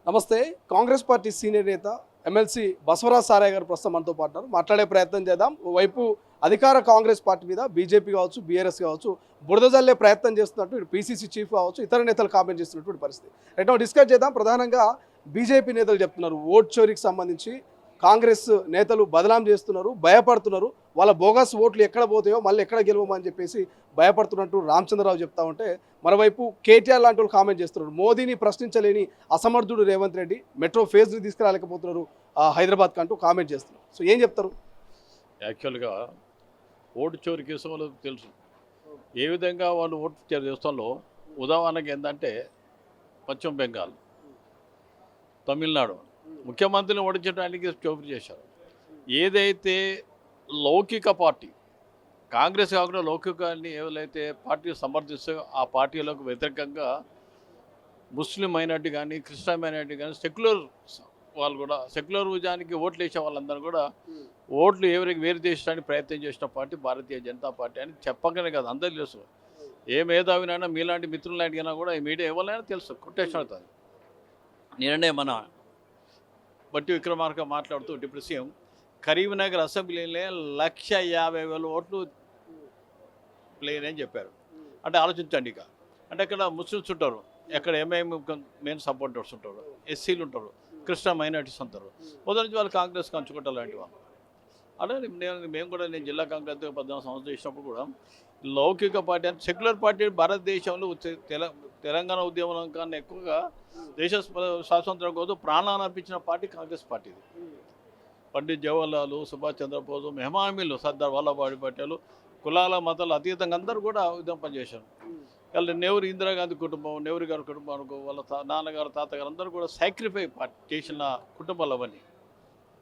నమస్తే. Congress party senior నేత MLC Basavaraj Sarayya గారు ప్రస్తుతం మనతో పాటు ఉన్నారు. మాట్లాడే ప్రయత్నం చేద్దాం. ఓవైపు అధికార కాంగ్రెస్ పార్టీ మీద బీజేపీ కావచ్చు, బీఆర్ఎస్ కావచ్చు బురద జల్లే ప్రయత్నం చేస్తున్నట్టు ఇటు పీసీసీ చీఫ్ కావచ్చు ఇతర నేతలు కామెంట్ చేస్తున్నటువంటి పరిస్థితి. రైట్ నౌ డిస్కస్ చేద్దాం. ప్రధానంగా బీజేపీ నేతలు చెప్తున్నారు ఓట్ చోరీకి సంబంధించి కాంగ్రెస్ నేతలు బదలాం చేస్తున్నారు, భయపడుతున్నారు. వాళ్ళ బోగస్ ఓట్లు ఎక్కడ పోతాయో మళ్ళీ ఎక్కడ గెలవమని చెప్పేసి భయపడుతున్నట్టు రామచంద్రరావు చెప్తా ఉంటే, మరోవైపు కేటీఆర్ లాంటి వాళ్ళు కామెంట్ చేస్తున్నారు. మోదీని ప్రశ్నించలేని అసమర్థుడు రేవంత్ రెడ్డి మెట్రో ఫేజ్ని తీసుకురాలేకపోతున్నారు హైదరాబాద్కి అంటూ కామెంట్ చేస్తున్నారు. సో ఏం చెప్తారు? యాక్చువల్గా ఓటు చోరీ కేసు వాళ్ళకి తెలుసు ఏ విధంగా వాళ్ళు ఓటు చోరీ చేస్తాలో. ఉదాహరణకి ఏంటంటే పశ్చిమ బెంగాల్, తమిళనాడు ముఖ్యమంత్రిని ఓడించడానికి చోరీ చేశారు. ఏదైతే లౌకిక పార్టీ కాంగ్రెస్ కాకుండా లౌకికాన్ని ఏవైతే పార్టీ సమర్థిస్తాయో ఆ పార్టీలకు వ్యతిరేకంగా ముస్లిం మైనార్టీ కానీ క్రిస్టియన్ మైనార్టీ కానీ సెక్యులర్ వాళ్ళు కూడా సెక్యులర్ విజయానికి ఓట్లు వేసే వాళ్ళందరూ కూడా ఓట్లు ఎవరికి వేరు చేసడానికి ప్రయత్నం చేసిన పార్టీ భారతీయ జనతా పార్టీ అని చెప్పగానే కాదు, అందరికీ తెలుసు. ఏ మేధావినైనా మీలాంటి మిత్రులాంటికైనా కూడా ఈ మీడియా ఎవరైనా తెలుసు, కొటేషన్ అవుతుంది. నేనే మన బట్టి విక్రమార్క మాట్లాడుతూ డిప్యూటీ సీఎం కరీంనగర్ అసెంబ్లీలో 150,000 ఓట్లు ప్లేయర్ అని చెప్పారు. అంటే ఆలోచించండి. ఇక అంటే ఇక్కడ ముస్లిమ్స్ ఉంటారు, ఎక్కడ ఎంఐఎం మెయిన్ సపోర్టర్స్ ఉంటారు, ఎస్సీలు ఉంటారు, క్రిస్టియన్ మైనార్టీస్ ఉంటారు. మొదటి నుంచి వాళ్ళు కాంగ్రెస్ కంచుకుంటారు లాంటి వాళ్ళు. అలాగే మేము కూడా నేను జిల్లా కాంగ్రెస్ 14 సంవత్సరాలు చేసినప్పుడు కూడా లౌకిక పార్టీ అంటే సెక్యులర్ పార్టీ భారతదేశంలో తెలంగాణ ఉద్యమం కన్నా ఎక్కువగా దేశ స్వాతంత్రం కోసం ప్రాణాలు అర్పించిన పార్టీ కాంగ్రెస్ పార్టీది. పండిత్ జవహర్లాల్, సుభాష్ చంద్రబోస్, మెహమామీలు, సర్దార్ వల్లభాయ్ పటేల్, కులాల మతాలు అతీతంగా అందరూ కూడా ఉద్యమం పనిచేశారు. వాళ్ళ నెహ్రూ, ఇందిరాగాంధీ కుటుంబం, నెహ్రూ గారి కుటుంబం అనుకో, వాళ్ళ నాన్నగారు, తాతగారు అందరూ కూడా సాక్రిఫై చేసిన కుటుంబాలు అవన్నీ.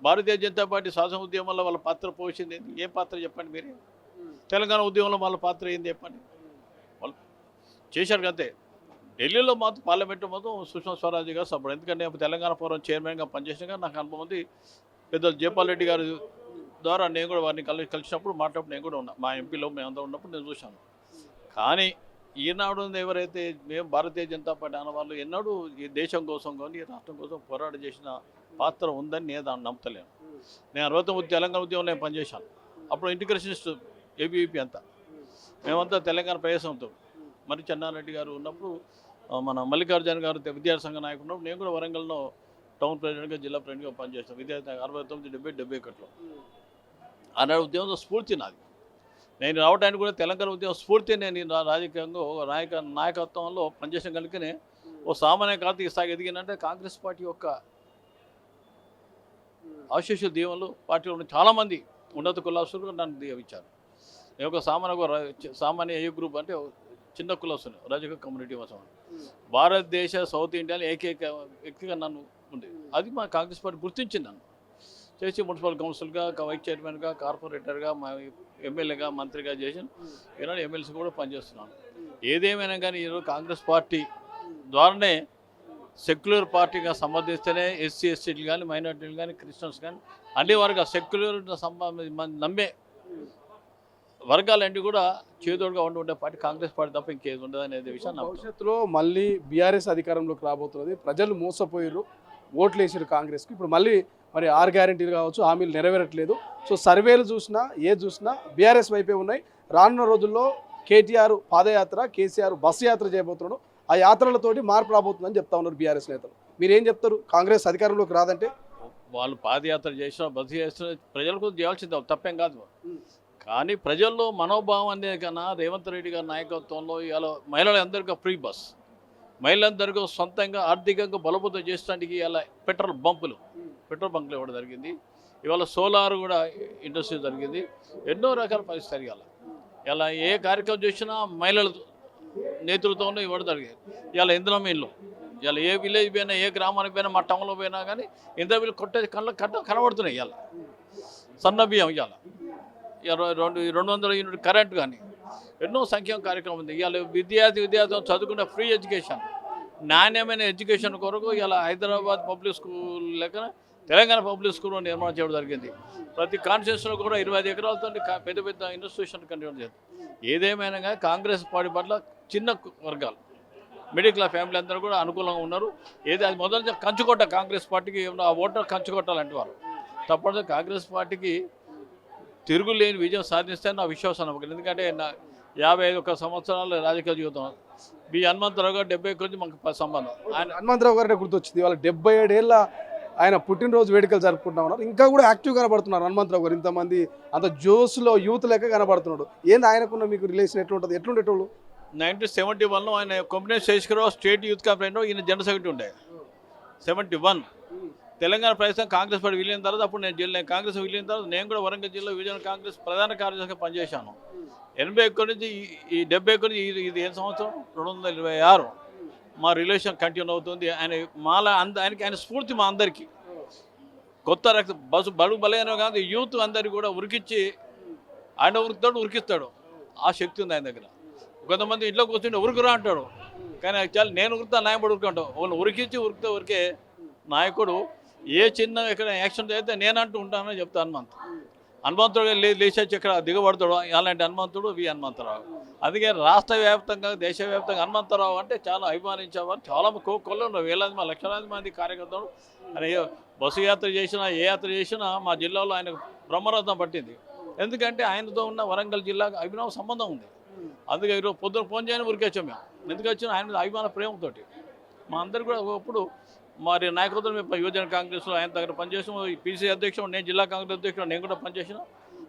భారతీయ జనతా పార్టీ స్వాతంత్ర ఉద్యమంలో వాళ్ళ పాత్ర పోషింది ఏం పాత్ర చెప్పండి మీరే? తెలంగాణ ఉద్యమంలో వాళ్ళ పాత్ర ఏంది చెప్పండి? వాళ్ళు చేశారు అంతే. ఢిల్లీలో మాత్రం పార్లమెంటు మొత్తం సుష్మా స్వరాజ్ గారు సపోర్ట్. ఎందుకంటే తెలంగాణ ఫోరం చైర్మన్గా పనిచేసినాక నాకు అనుభవం ఉంది. పెద్దలు జైపాల్ రెడ్డి గారి ద్వారా నేను కూడా వారిని కలిసినప్పుడు మాట్లాడినప్పుడు నేను కూడా ఉన్నా. మా ఎంపీలో మేమంతా ఉన్నప్పుడు నేను చూశాను. కానీ ఈనాడు ఎవరైతే మేము భారతీయ జనతా పార్టీ అన్న వాళ్ళు ఎన్నడూ ఈ దేశం కోసం కానీ ఈ రాష్ట్రం కోసం పోరాటం చేసిన పాత్ర ఉందని నేను దాన్ని నమ్మతలేను. నేను 69 తెలంగాణ ఉద్యమంలో నేను పనిచేశాను. అప్పుడు ఇంటిగ్రేషనిస్ట్ ఏబీవీపీ అంతా మేమంతా తెలంగాణ ప్రవేశంతో మరి చెన్నారెడ్డి గారు ఉన్నప్పుడు మన మల్లికార్జున గారు విద్యార్థి సంఘ నాయకుడు ఉన్నప్పుడు నేను కూడా వరంగల్లో టౌన్ ప్రెసిడెంట్గా జిల్లా ప్రెసిడెంట్గా పనిచేస్తాను. విద్యార్థి 69, 70, 71లో ఆనాడు ఉద్యమంలో స్ఫూర్తి నాది. నేను రావడానికి కూడా తెలంగాణ ఉద్యమం స్ఫూర్తి నేను రాజకీయంగా నాయకత్వంలో పనిచేసిన కనుకనే ఓ సామాన్య కార్తీక స్థాయికి ఎదిగినంటే కాంగ్రెస్ పార్టీ యొక్క ఆశీస్సు దీవెనలు పార్టీలో ఉన్న చాలామంది ఉన్నత కులాసులు నన్ను దీవించారు. నేను ఒక సామాన్య ఏ గ్రూప్ అంటే చిన్న కులాసులు రజక కమ్యూనిటీ కోసం భారతదేశ సౌత్ ఇండియాలో ఏకైక వ్యక్తిగా నన్ను ఉంది. అది మా కాంగ్రెస్ పార్టీ గుర్తించింది. నన్ను చేసి మున్సిపల్ కౌన్సిల్గా, వైస్ చైర్మన్గా, కార్పొరేటర్గా, ఎమ్మెల్యేగా, మంత్రిగా చేసి ఈనాడు ఎమ్మెల్సీ కూడా పనిచేస్తున్నాను. ఏదేమైనా కానీ ఈరోజు కాంగ్రెస్ పార్టీ ద్వారానే సెక్యులర్ పార్టీగా సంబంధిస్తేనే ఎస్సీ ఎస్టీలు కానీ మైనార్టీలు కానీ క్రిస్టియన్స్ కానీ అన్ని వర్గాలు సెక్యులర్ నమ్మే వర్గాలన్నీ కూడా చేదోడుగా ఉండే పార్టీ కాంగ్రెస్ పార్టీ తప్ప ఇంకేది ఉండదు అనేది విషయం. భవిష్యత్తులో మళ్ళీ బీఆర్ఎస్ అధికారంలోకి రాబోతున్నది. ప్రజలు మోసపోయారు, ఓట్లు వేసారు కాంగ్రెస్కి. ఇప్పుడు మళ్ళీ మరి 6 గ్యారెంటీలు కావచ్చు, హామీలు నెరవేరట్లేదు. సో సర్వేలు చూసినా చూసినా బీఆర్ఎస్ వైపే ఉన్నాయి. రానున్న రోజుల్లో కేటీఆర్ పాదయాత్ర, కేసీఆర్ బస్సు యాత్ర చేయబోతున్నాడు. ఆ యాత్రలతోటి మార్పు రాబోతుందని చెప్తా ఉన్నారు బీఆర్ఎస్ నేతలు. మీరేం చెప్తారు? కాంగ్రెస్ అధికారంలోకి రాదంటే వాళ్ళు పాదయాత్ర చేసినా బస్సు చేసినా ప్రజలకు చేయాల్సింది తప్పేం కాదు. కానీ ప్రజల్లో మనోభావం అనే కన్నా రేవంత్ రెడ్డి గారి నాయకత్వంలో ఇవాళ మహిళలందరికీ ఫ్రీ బస్, మహిళలందరికీ సొంతంగా ఆర్థికంగా బలోపేతం చేసడానికి ఇలా పెట్రోల్ బంకులు ఇవ్వడం జరిగింది. ఇవాళ సోలార్ కూడా ఇండస్ట్రీ జరిగింది. ఎన్నో రకాల పరిస్థితి ఇలా ఏ కార్యక్రమం చేసినా మహిళల నేతృత్వంలో ఇవ్వడం జరిగింది. ఇలా ఇంధనం ఇల్లు ఇలా ఏ విలేజ్ పోయినా, ఏ గ్రామానికి పోయినా, మా టౌన్లో పోయినా కానీ ఇంధనం ఇల్లు కనబడుతున్నాయి. ఇవాళ సన్న బియ్యం ఇవాళ 200 యూనిట్ కరెంట్ కానీ ఎన్నో సంక్షేమ కార్యక్రమం ఉంది. ఇవాళ విద్యార్థులు చదువుకున్న ఫ్రీ ఎడ్యుకేషన్, నాణ్యమైన ఎడ్యుకేషన్ కొరకు ఇలా హైదరాబాద్ పబ్లిక్ స్కూల్ లెక్కన తెలంగాణ పబ్లిక్ స్కూల్ నిర్మాణం చేయడం జరిగింది. ప్రతి కాన్స్టిట్యూన్సీలో కూడా 25 ఎకరాలతో పెద్ద పెద్ద ఇన్స్టిట్యూషన్ కంటిన్యూ చేస్తుంది. ఏదేమైనా కానీ కాంగ్రెస్ పార్టీ పట్ల చిన్న వర్గాలు మిడిల్ క్లాస్ ఫ్యామిలీ అందరూ కూడా అనుకూలంగా ఉన్నారు. ఏది అది మొదటి నుంచి కంచుకోట కాంగ్రెస్ పార్టీకి ఏమన్నా ఆ ఓటర్ కంచుకోటాలంటే వారు తప్పనిసరి కాంగ్రెస్ పార్టీకి తిరుగులేని విజయం సాధిస్తే నా విశ్వాసం నమ్మకం. ఎందుకంటే నా 51 సంవత్సరాల రాజకీయ జీవితం బి హనుమంతరావు గారు 71 నుంచి మాకు సంబంధం. ఆయన హనుమంతరావు గారినే గుర్తొచ్చింది. వాళ్ళ 77 ఏళ్ళ ఆయన పుట్టినరోజు వేడుకలు జరుపుకుంటా ఉన్నారు. ఇంకా కూడా యాక్టివ్ కనబడుతున్నారు హనుమంతరావు గారు. ఇంతమంది అంత జోస్లో యూత్ లెక్క కనబడుతున్నాడు. ఏంది ఆయనకున్న మీకు రిలేషన్ ఎట్లుంటుంది, ఎట్లుండేటోళ్ళు? 1971లో ఆయన కొమ్మినేని శేషకరావు స్టేట్ యూత్ కాన్ఫరెన్స్లో ఈయన జనరల్ సెక్రటరీ ఉండే. 71 తెలంగాణ ప్రదేశం కాంగ్రెస్ పార్టీ విలీన తర్వాత అప్పుడు నేను కాంగ్రెస్ విలీన తర్వాత నేను కూడా వరంగల్ జిల్లా విజయనగరం కాంగ్రెస్ ప్రధాన కార్యదర్శిగా పనిచేశాను. 81 నుంచి ఈ 71 నుంచి ఇది ఏ సంవత్సరం 226 మా రిలేషన్ కంటిన్యూ అవుతుంది. ఆయన ఆయన స్ఫూర్తి మా అందరికీ. కొత్త రక్త బడుగు బలైన కాదు యూత్ అందరికీ కూడా ఉరికిచ్చి ఆయన ఉరుకుతాడు, ఉరికిస్తాడు. ఆ శక్తి ఉంది ఆయన దగ్గర. కొంతమంది ఇంట్లో కూర్చుంటే ఉరుకురా అంటాడు, కానీ చాలా నేను ఉరుకుతా నాయకుడు ఉరుకుంటాం. వాళ్ళు ఉరికిచ్చి ఉరికే నాయకుడు ఏ చిన్న ఎక్కడ యాక్షన్ అయితే నేనంటూ ఉంటానని చెప్తాను. హనుమంతుడు లేచొచ్చి ఇక్కడ దిగబడతాడు. అలాంటి హనుమంతుడు హనుమంతరావు. అందుకే రాష్ట్ర వ్యాప్తంగా దేశవ్యాప్తంగా హనుమంతరావు అంటే చాలా అభిమానించేవారు. చాలా కొల్లో వేలాది మంది లక్షలాది మంది కార్యకర్తలు. ఆయన బస్సు యాత్ర చేసినా ఏ యాత్ర చేసినా మా జిల్లాలో ఆయన బ్రహ్మరథం పట్టింది. ఎందుకంటే ఆయనతో ఉన్న వరంగల్ జిల్లాకు అభినవ సంబంధం ఉంది. అందుకే ఈరోజు పొద్దున ఫోన్ చేయని ఉరికొచ్చాం మేము. ఎందుకు వచ్చినా ఆయన అభిమాన ప్రేమతోటి మా అందరు కూడా ఒకప్పుడు మరి నాయకత్వం మేము యువజన కాంగ్రెస్లో ఆయన దగ్గర పనిచేసాం. పీసీ అధ్యక్షుడు నేను, జిల్లా కాంగ్రెస్ అధ్యక్షుడు నేను కూడా పనిచేసిన.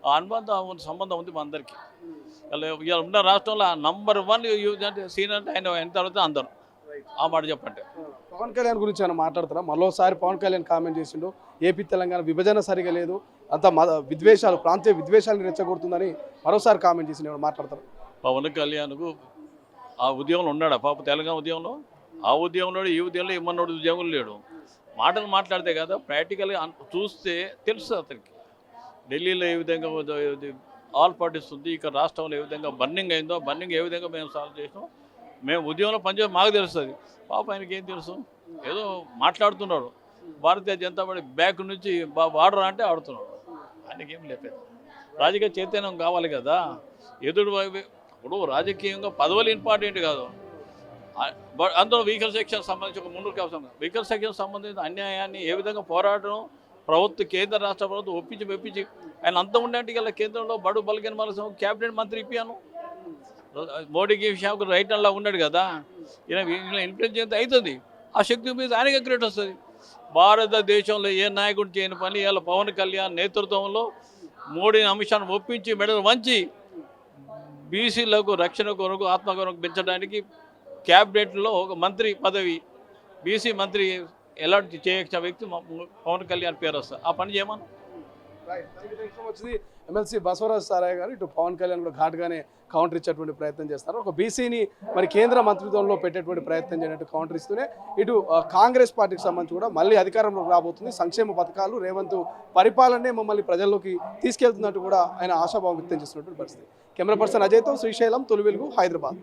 ఆ అనుబంధం సంబంధం ఉంది మా అందరికీ. ఇలా ఉన్న రాష్ట్రంలో నంబర్ 1 అంటే సీన్ అంటే ఆయన తర్వాత అందరూ ఆ మాట చెప్పంటే. పవన్ కళ్యాణ్ గురించి ఆయన మాట్లాడతారా? మరోసారి పవన్ కళ్యాణ్ కామెంట్ చేసిండు, ఏపీ తెలంగాణ విభజన సరిగా లేదు, అంత విద్వేషాలు, ప్రాంతీయ విద్వేషాలను రెచ్చగొడుతుందని మరోసారి కామెంట్ చేసిండు. ఎవరు మాట్లాడతారు? పవన్ కళ్యాణ్కు ఆ ఉద్యోగంలో ఉన్నాడా పాప? తెలంగాణ ఉద్యమంలో ఆ ఉద్యమంలో ఈ ఉద్యమంలో ఇమ్మన్నోడు ఉద్యోగం లేడు. మాటలు మాట్లాడితే కదా ప్రాక్టికల్గా చూస్తే తెలుస్తుంది అతనికి. ఢిల్లీలో ఏ విధంగా ఆల్ పార్టీస్ ఉంది, ఇక్కడ రాష్ట్రంలో ఏ విధంగా బర్నింగ్ అయిందో, బర్నింగ్ ఏ విధంగా మేము సాల్వ్ చేసినాం, మేము ఉద్యమంలో పనిచేసి మాకు తెలుస్తుంది. పాప ఆయనకి ఏం తెలుసు? ఏదో మాట్లాడుతున్నాడు. భారతీయ జనతా పార్టీ బ్యాక్ నుంచి వాడరా అంటే ఆడుతున్నాడు. ఆయనకేం లేదు. రాజకీయ చైతన్యం కావాలి కదా. ఇప్పుడు రాజకీయంగా పదవులు ఇంపార్టెంట్ కాదు. అందులో వెహికల్ సెక్షన్ సంబంధించి ఒక ముందుకు అవసరం. వెహికల్ సెక్షన్ సంబంధించిన అన్యాయాన్ని ఏ విధంగా పోరాటం ప్రభుత్వ కేంద్ర రాష్ట్ర ప్రభుత్వం ఒప్పించి ఆయన అంత ఉండేంటి ఇలా కేంద్రంలో బడు బలగిన మన క్యాబినెట్ మంత్రి ఇప్పాను. మోడీకి షాకు రైట్ అలా ఉన్నాడు కదా. ఈయన ఇన్ఫ్లుయెన్స్ చేస్తే అవుతుంది. ఆ శక్తి మీద ఆయనకి గ్రేట్ వస్తుంది. భారతదేశంలో ఏ నాయకుడు చేయని పని ఇలా పవన్ కళ్యాణ్ నేతృత్వంలో మోడీని అంశాన్ని ఒప్పించి మెడలు వంచి బీసీలకు రక్షణ కొరకు ఆత్మగౌరవం పెంచడానికి క్యాబినెట్లో ఒక మంత్రి పదవి బీసీ మంత్రి ఎలాంటి చేయొచ్చిన వ్యక్తి పవన్ కళ్యాణ్ పేరు వస్తుంది. ఆ పని చేయమని వచ్చింది. ఎమ్మెల్సీ బసవరాజ్ సారయ్య గారు ఇటు పవన్ కళ్యాణ్ కూడా ఘాటుగానే కౌంటర్ ఇచ్చేటువంటి ప్రయత్నం చేస్తారు. ఒక బీసీని మరి కేంద్ర మంత్రిత్వంలో పెట్టేటువంటి ప్రయత్నం చేయనట్టు కౌంటర్ ఇస్తూనే ఇటు కాంగ్రెస్ పార్టీకి సంబంధించి కూడా మళ్ళీ అధికారంలోకి రాబోతుంది, సంక్షేమ పథకాలు రేవంత్ పరిపాలనే మమ్మల్ని ప్రజల్లోకి తీసుకెళ్తున్నట్టు కూడా ఆయన ఆశాభావం వ్యక్తం చేస్తున్నటువంటి పరిస్థితి. కెమెరా పర్సన్ అజయ్తో శ్రీశైలం, తొలి వెలుగు, హైదరాబాద్.